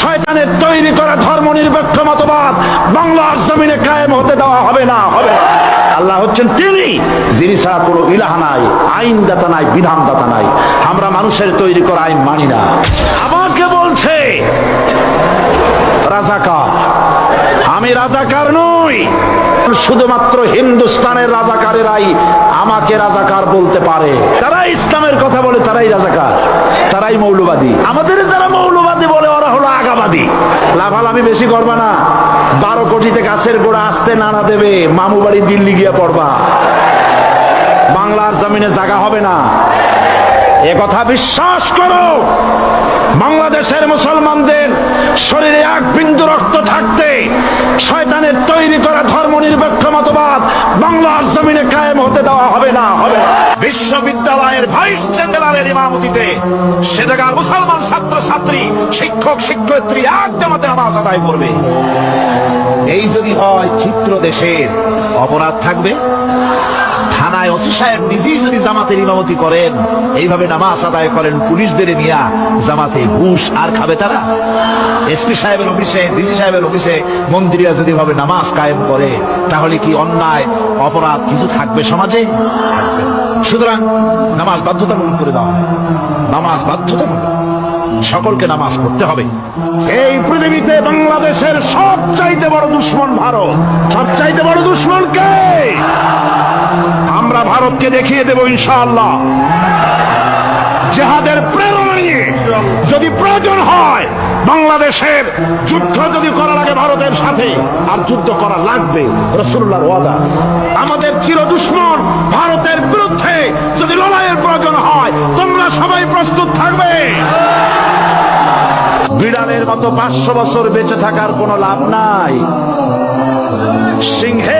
শয়তানের তৈরি করা ধর্মনিরপেক্ষ মতবাদ বাংলার জমিনে কায়েম হতে দেওয়া হবে না, হবে না। আল্লাহ হচ্ছেন তিনি, যিনি ছাড়া কোনো ইলাহ নাই, আইনদাতা নাই, বিধানদাতা নাই। আমরা মানুষের তৈরি করা আইন মানি না। আমাকে বলছে রাজাকার, আমি রাজাকার নই। শুধুমাত্র হিন্দুস্তানের রাজাকারেরাই আমাকে রাজাকার বলতে পারে। তারা ইসলামের কথা বলে, তারাই রাজাকার, তারাই মৌলবাদী। আমাদের যারা মৌলবাদী বলে ওরা হলো আগাবাদী। লাফালাফি বেশি করবা না, 12 কোটিতে গাছের গোড়া আসতে নাড়া দেবে, মামু বাড়ি দিল্লি গিয়া পড়বা, বাংলার জমিনে জায়গা হবে না। এ কথা বিশ্বাস করো। বাংলাদেশের মুসলমানদের শরীরে এক বিন্দু রক্ত থাকতে শয়তানের তৈরি করা ধর্মনিরপেক্ষ মতবাদ বাংলার জমিনে কায়েম হতে দেওয়া হবে না, হবে না। বিশ্ববিদ্যালয়ের ভাইস চ্যান্সেলরের ইমামতিতে সে জায়গার মুসলমান ছাত্র ছাত্রী, শিক্ষক শিক্ষয়িত্রী এক জামাতে নামাজ আদায় করবে। এই যদি হয় চিত্র দেশের, অপরাধ থাকবে? থানায় ওসি সাহেব নিজেই যদি জামাতের ইমামতি করেন, এইভাবে নামাজ আদায় করেন পুলিশদের নিয়া, জামাতে ঘুষ আর খাবে তারা? এসপি সাহেবের অফিসে, ডিসি সাহেবের অফিসে মন্ত্রীরা যদি ভাবে নামাজ কায়েম করে, তাহলে কি অন্যায় অপরাধ কিছু থাকবে সমাজে? সুতরাং নামাজ বাধ্যতামূলক করে দেওয়া হয়। নামাজ বাধ্যতামূলক, সকলকে নামাজ পড়তে হবে। এই পৃথিবীতে বাংলাদেশের সবচাইতে বড় দুশ্মন ভারত। সবচাইতে বড় দুশ্মন কে? আমরা ভারতকে দেখিয়ে দেব ইনশাআল্লাহ। জিহাদের প্রেরণা নিয়ে যদি প্রয়োজন হয়, বাংলাদেশের যুদ্ধ যদি করা লাগে ভারতের সাথে, আর যুদ্ধ করা লাগবে, রাসূলুল্লাহর ওয়াদা। আমাদের চির দুশ্মন ভারতের বিরুদ্ধে যদি লড়াইয়ের প্রয়োজন হয়, তোমরা সবাই প্রস্তুত থাকবে। বিড়ালের মতো 500 বছর বেঁচে থাকার কোনো লাভ নাই। সিংহে